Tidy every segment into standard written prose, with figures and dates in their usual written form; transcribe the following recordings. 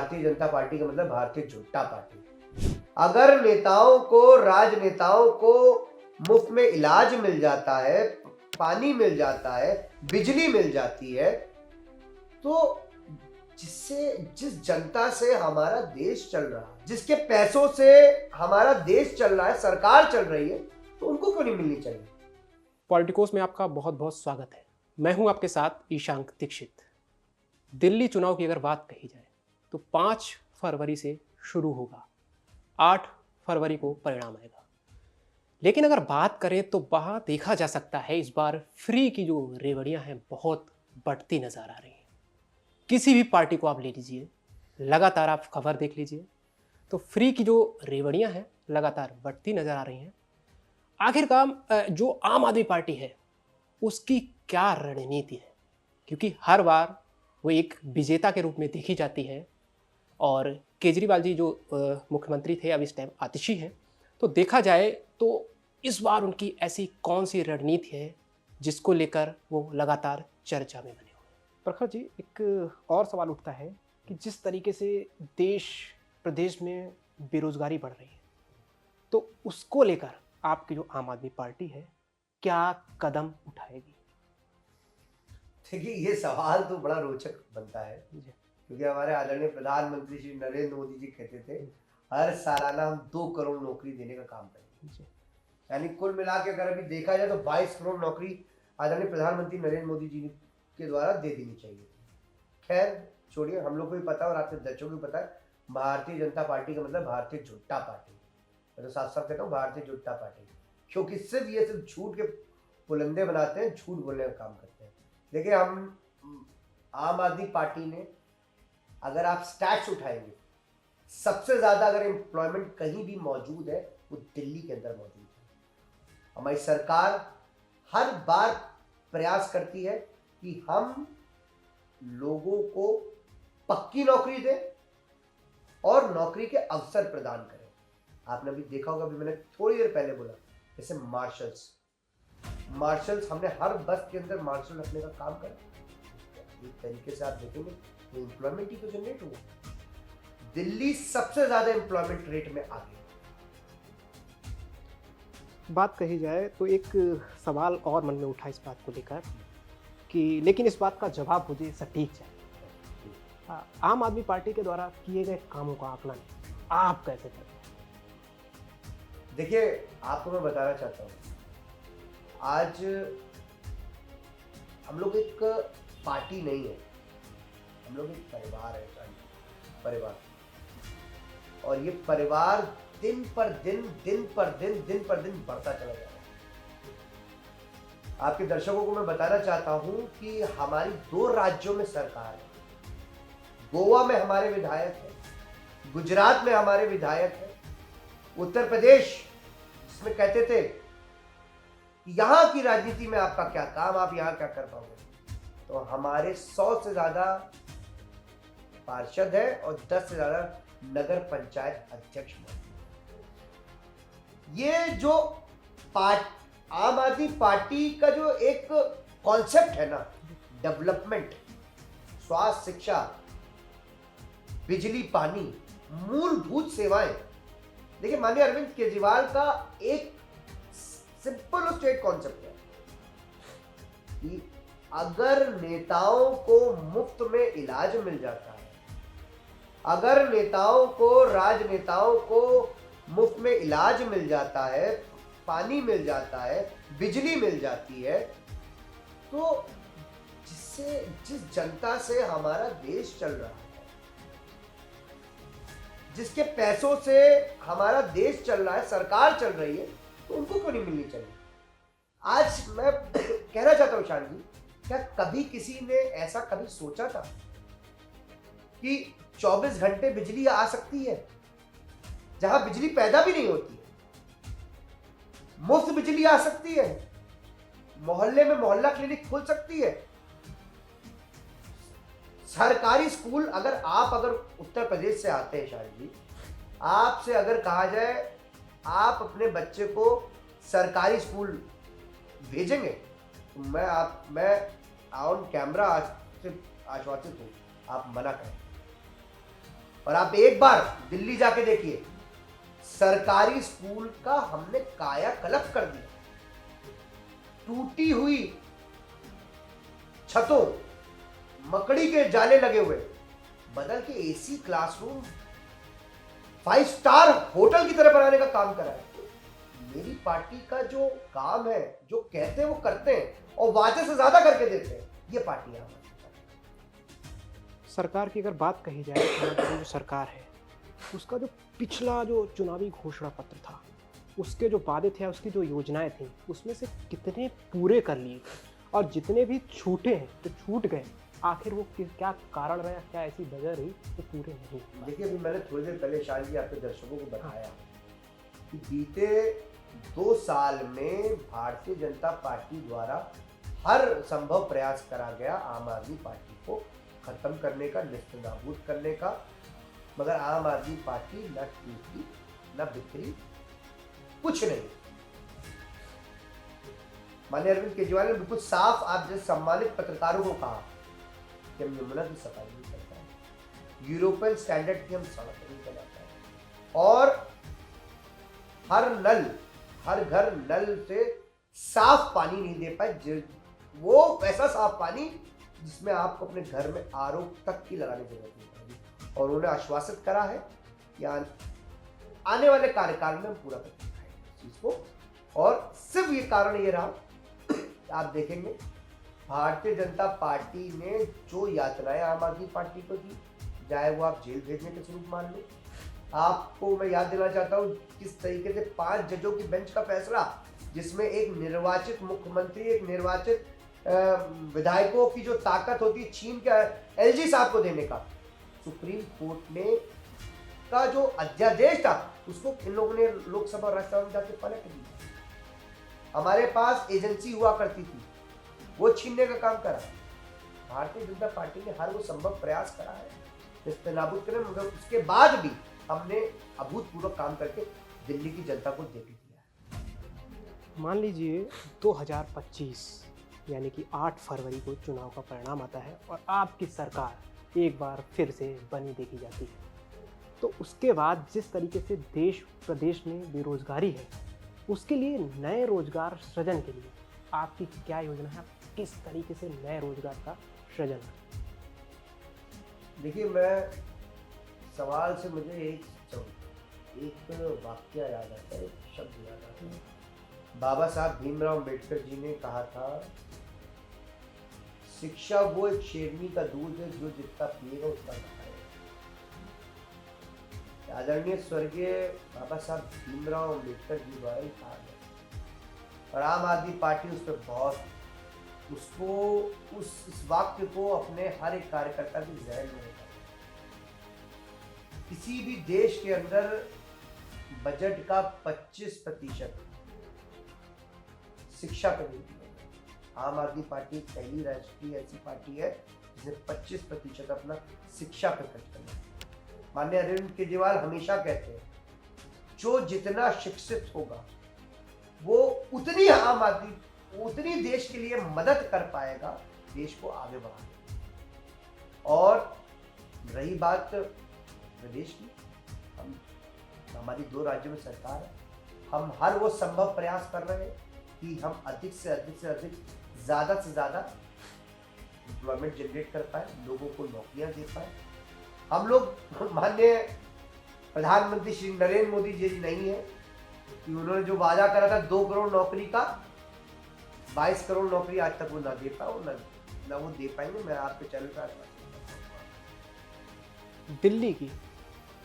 Bharatiya Janata party का मतलब भारतीय झुट्टा पार्टी। अगर नेताओं को, राजनेताओं को मुफ्त में इलाज मिल जाता है, पानी मिल जाता है, बिजली मिल जाती है, तो जिस जनता से हमारा देश चल रहा है, जिसके पैसों से हमारा देश चल रहा है, सरकार चल रही है, तो उनको क्यों नहीं मिलनी चाहिए? पॉलिटिकोस में आपका बहुत बहुत स्वागत है। मैं हूं आपके साथ ईशांक दीक्षित। दिल्ली चुनाव की अगर बात कही जाए तो 5 फरवरी से शुरू होगा, 8 फरवरी को परिणाम आएगा। लेकिन अगर बात करें तो वहाँ देखा जा सकता है इस बार फ्री की जो रेवड़ियाँ हैं बहुत बढ़ती नज़र आ रही हैं। किसी भी पार्टी को आप ले लीजिए, लगातार आप खबर देख लीजिए तो फ्री की जो रेवड़ियाँ हैं लगातार बढ़ती नज़र आ रही हैं। आखिरकार जो आम आदमी पार्टी है उसकी क्या रणनीति है, क्योंकि हर बार वो एक विजेता के रूप में देखी जाती है और केजरीवाल जी जो मुख्यमंत्री थे अब इस टाइम आतिशी हैं, तो देखा जाए तो इस बार उनकी ऐसी कौन सी रणनीति है जिसको लेकर वो लगातार चर्चा में बने हुए हैं। प्रखर जी, एक और सवाल उठता है कि जिस तरीके से देश प्रदेश में बेरोजगारी बढ़ रही है, तो उसको लेकर आपकी जो आम आदमी पार्टी है क्या कदम उठाएगी? देखिए, ये सवाल तो बड़ा रोचक बनता है, क्योंकि हमारे आदरणीय प्रधानमंत्री श्री नरेंद्र मोदी जी कहते थे हर सालाना हम 2 करोड़ नौकरी देने का काम करेंगे। यानी कुल मिला के अगर अभी देखा जाए तो 22 करोड़ नौकरी आदरणीय प्रधानमंत्री नरेंद्र मोदी जी के द्वारा दे देनी चाहिए। खैर छोड़िए, हम लोग को भी पता है और आपके दर्शकों को भी पता है, भारतीय जनता पार्टी का मतलब भारतीय झुट्टा पार्टी। मैं तो साफ साफ कहता हूँ भारतीय झुट्टा पार्टी, क्योंकि सिर्फ झूठ के पुलंदे बनाते हैं, झूठ बोलने का काम करते हैं। देखिए, हम आम आदमी पार्टी ने, अगर आप स्टैट्स उठाएंगे, सबसे ज्यादा अगर एम्प्लॉयमेंट कहीं भी मौजूद है वो दिल्ली के अंदर मौजूद है। हमारी सरकार हर बार प्रयास करती है कि हम लोगों को पक्की नौकरी दें और नौकरी के अवसर प्रदान करें। आपने अभी देखा होगा, अभी मैंने थोड़ी देर पहले बोला, जैसे मार्शल्स हमने हर बस के अंदर मार्शल रखने का काम करा। एक तरीके से आप देखेंगे तो एम्प्लॉयमेंट ही तो जनरेट हुआ। दिल्ली सबसे ज्यादा एम्प्लॉयमेंट रेट में आ गई। बात कही जाए तो एक सवाल और मन में उठा इस बात को लेकर कि लेकिन इस बात का जवाब मुझे सटीक चाहिए। आम आदमी पार्टी के द्वारा किए गए कामों का आकलन आप कैसे करते हैं? देखिए, आपको मैं बताना चाहता हूँ, आज हम लोग एक पार्टी नहीं है, हम लोग एक परिवार है, परिवार। और ये परिवार दिन पर दिन बढ़ता चला जा रहा है। आपके दर्शकों को मैं बताना चाहता हूं कि हमारी 2 राज्यों में सरकार है। गोवा में हमारे विधायक है, गुजरात में हमारे विधायक है, उत्तर प्रदेश जिसमें कहते थे यहां की राजनीति में आपका क्या काम, आप यहां क्या कर पाओगे, तो हमारे 100 से ज्यादा पार्षद है और 10 से ज्यादा नगर पंचायत अध्यक्ष मौजूद। ये जो आम आदमी पार्टी का जो एक कॉन्सेप्ट है ना, डेवलपमेंट, स्वास्थ्य, शिक्षा, बिजली, पानी, मूलभूत सेवाएं। देखिए, माननीय अरविंद केजरीवाल का एक सिंपल स्टेट कॉन्सेप्ट है कि अगर नेताओं को मुफ्त में इलाज मिल जाता है, अगर नेताओं को, राजनेताओं को मुफ्त में इलाज मिल जाता है, पानी मिल जाता है, बिजली मिल जाती है, तो जिस जनता से हमारा देश चल रहा है, जिसके पैसों से हमारा देश चल रहा है, सरकार चल रही है, तो उनको क्यों नहीं मिलनी चाहिए? आज मैं कहना चाहता हूं शान जी, क्या कभी किसी ने ऐसा कभी सोचा था कि 24 घंटे बिजली आ सकती है जहां बिजली पैदा भी नहीं होती है, मुफ्त बिजली आ सकती है, मोहल्ले में मोहल्ला क्लिनिक खुल सकती है, सरकारी स्कूल, अगर उत्तर प्रदेश से आते हैं शायद जी, आपसे अगर कहा जाए आप अपने बच्चे को सरकारी स्कूल भेजेंगे, तो मैं ऑन कैमरा आश्वासित हूं, आप मना करें। और आप एक बार दिल्ली जाके देखिए, सरकारी स्कूल का हमने कायाकल्प कर दिया। टूटी हुई छतों, मकड़ी के जाले लगे हुए, बदल के एसी क्लासरूम 5 स्टार होटल की तरह बनाने का काम करा है। मेरी पार्टी का जो काम है, जो कहते हैं वो करते हैं और वादे से ज्यादा करके देते हैं, ये पार्टी है हमारी। सरकार की अगर बात कही जाए तो जो सरकार है उसका जो पिछला जो चुनावी घोषणा पत्र था, उसके जो वादे थे, उसकी जो योजनाएं थी, उसमें से कितने पूरे कर लिए और जितने भी छूटे हैं जो छूट गए, आखिर वो क्या कारण रहा, क्या ऐसी वजह रही तो पूरे नहीं हो पाए? देखिए, अभी मैंने थोड़ी देर पहले ईशान जी आपके दर्शकों को बताया कि बीते 2 साल में भारतीय जनता पार्टी द्वारा हर संभव प्रयास करा गया आम आदमी पार्टी को खत्म करने का, नेस्तनाबूद करने का, मगर आम आदमी पार्टी न टूटी न बिखरी, कुछ नहीं। माननीय अरविंद केजरीवाल ने बिल्कुल साफ आप जैसे सम्मानित पत्रकारों को कहा कि हम यमुना की सफाई नहीं करता है, यूरोपियन स्टैंडर्ड की हम सड़क नहीं बनाता है, और हर घर नल से साफ पानी नहीं दे पाए, वो ऐसा साफ पानी जिसमें आपको अपने घर में आरओ तक की लगाने की जरूरत नहीं पड़ेगी। और उन्होंने आश्वासित करा है कि आने वाले कार्यकाल में हम पूरा कर दिखाएंगे इस चीज को। और सिर्फ ये कारण ये रहा, आप देखेंगे भारतीय जनता पार्टी ने जो यातनाएं आम आदमी पार्टी को दी, चाहे वो आप जेल भेजने के स्वरूप मान लो, आपको मैं याद दिलाना चाहता हूँ किस तरीके से 5 जजों की बेंच का फैसला, जिसमें एक निर्वाचित मुख्यमंत्री, एक निर्वाचित विधायकों की जो ताकत होती है छीन के एलजी साहब को देने का, सुप्रीम कोर्ट ने का जो अध्यादेश था उसको इन लोगों ने लोकसभा और राज्यसभा में जाके पलट दिया। हमारे पास एजेंसी हुआ करती थी, वो छीनने का काम करा। भारतीय जनता पार्टी ने हर वो संभव प्रयास करा है नेस्तनाबूद करने, मगर उसके बाद भी हमने अभूतपूर्व काम करके दिल्ली की जनता को दे दिया है। मान लीजिए 2025 यानी कि 8 फरवरी को चुनाव का परिणाम आता है और आपकी सरकार एक बार फिर से बनी देखी जाती है, तो उसके बाद जिस तरीके से देश प्रदेश में बेरोजगारी है, उसके लिए नए रोजगार सृजन के लिए आपकी क्या योजना है? किस तरीके से नए रोजगार का सृजन? देखिए, मैं सवाल से मुझे एक वाक्य याद आता है, एक शब्द याद आता है। बाबा साहब भीमराव अम्बेडकर जी ने कहा था, शिक्षा वो एक शेरनी का दूध है जो जितना पिएगा उतना खाएगा। आदरणीय स्वर्गीय बाबा साहब भीमराव अम्बेडकर जी द्वारा ही कहा गया, और आम आदमी पार्टी उस पर बहुत उस वाक्य को अपने हर एक कार्यकर्ता की जहन में रखा। किसी भी देश के अंदर बजट का 25% शिक्षा पर नहीं दिया। आम आदमी पार्टी पहली राष्ट्रीय ऐसी पार्टी है जिसने 25% अपना शिक्षा पर खर्च करना। माननीय अरविंद केजरीवाल हमेशा कहते हैं, जो जितना शिक्षित होगा वो उतनी देश के लिए मदद कर पाएगा, देश को आगे बढ़ाने। और रही बात प्रदेश की, हमारी 2 राज्यों में सरकार है, हम हर वो संभव प्रयास कर रहे हैं कि हम अधिक से अधिक ज़्यादा से ज़्यादा एम्प्लॉयमेंट जनरेट कर पाए, लोगों को नौकरियां दे पाए। हम लोग माननीय प्रधानमंत्री श्री नरेंद्र मोदी जी नहीं है कि उन्होंने जो वादा करा था 2 करोड़ नौकरी का, 22 करोड़ नौकरी आज तक वो ना दे पाओ, ना वो दे पाएंगे। मैं आपके चैनल पर दिल्ली की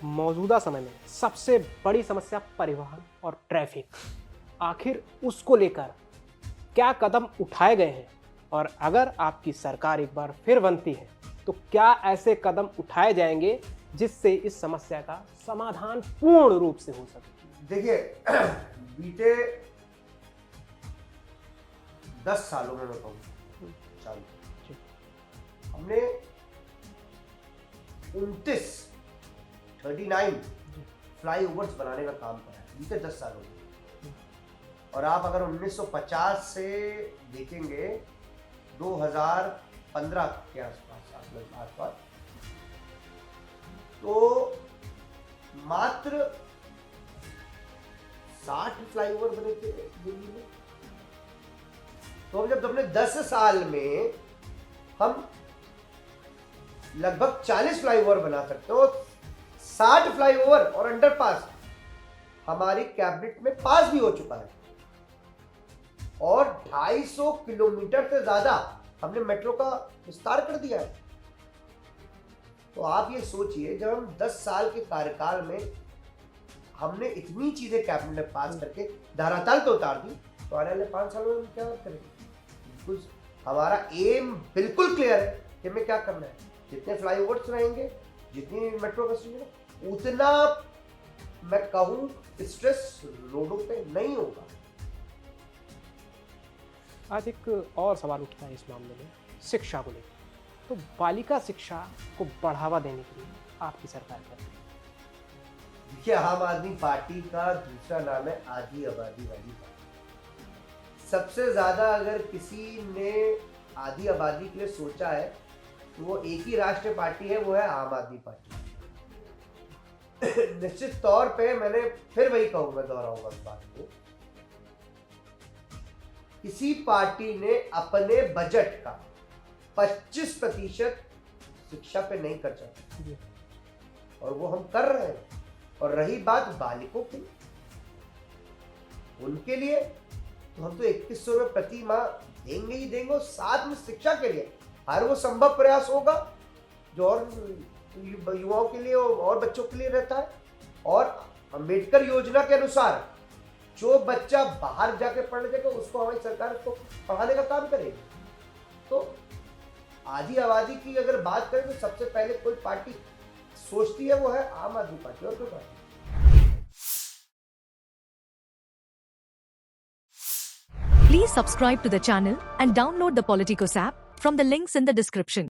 मौजूदा समय में सबसे बड़ी समस्या परिवहन और ट्रैफिक, आखिर उसको लेकर क्या कदम उठाए गए हैं? और अगर आपकी सरकार एक बार फिर बनती है तो क्या ऐसे कदम उठाए जाएंगे जिससे इस समस्या का समाधान पूर्ण रूप से हो सके? देखिए, बीते 10 सालों में मैं कहूँ हमने 39 फ्लाईओवर्स बनाने का काम करा है बीते 10 सालों में। और आप अगर 1950 से देखेंगे 2015 के आसपास तो मात्र 60 फ्लाईओवर बने थे दिल्ली में। तो जब हमने 10 साल में हम लगभग 40 फ्लाईओवर बना सकते हो, 60 फ्लाईओवर और अंडरपास हमारी कैबिनेट में पास भी हो चुका है, और 250 किलोमीटर से ज्यादा हमने मेट्रो का विस्तार कर दिया है। तो आप ये सोचिए, जब हम 10 साल के कार्यकाल में हमने इतनी चीजें कैबिनेट में पास करके धरातल तो उतार दी, तो आने वाले 5 सालों में हम क्या करेंगे? बिल्कुल हमारा एम बिल्कुल क्लियर है कि हमें क्या करना है। जितने फ्लाईओवर्स रहेंगे, जितनी मेट्रो बस, उतना मैं कहूं स्ट्रेस रोडों पे नहीं होगा। आज एक और सवाल उठता है इस मामले में, शिक्षा को लेकर। तो बालिका शिक्षा को बढ़ावा देने के लिए आपकी सरकार क्या करेगी? देखिए, आम आदमी पार्टी का दूसरा नाम है आधी आबादी वाली पार्टी। सबसे ज्यादा अगर किसी ने आधी आबादी के लिए सोचा है तो वो एक ही राष्ट्रीय पार्टी है, वो है आम आदमी पार्टी। निश्चित तौर पे मैंने फिर वही कहूंगा, दोहराऊंगा इस बात को, किसी पार्टी ने अपने बजट का 25% शिक्षा पे नहीं खर्चा, और वो हम कर रहे हैं। और रही बात बालिकों की, उनके लिए तो हम तो 2100 रुपये प्रति माह देंगे ही देंगे, और साथ में शिक्षा के लिए हर वो संभव प्रयास होगा जो और युवाओं के लिए और बच्चों के लिए रहता है। और अंबेडकर योजना के अनुसार जो बच्चा बाहर जाके पढ़ने जाएगा, उसको हमारी सरकार को पढ़ाने का काम करेगी। तो आधी आबादी की अगर बात करें तो सबसे पहले कोई पार्टी सोचती है वो है आम आदमी पार्टी, और कोई party. Please subscribe to the channel and download the Politicos app from the links in the description.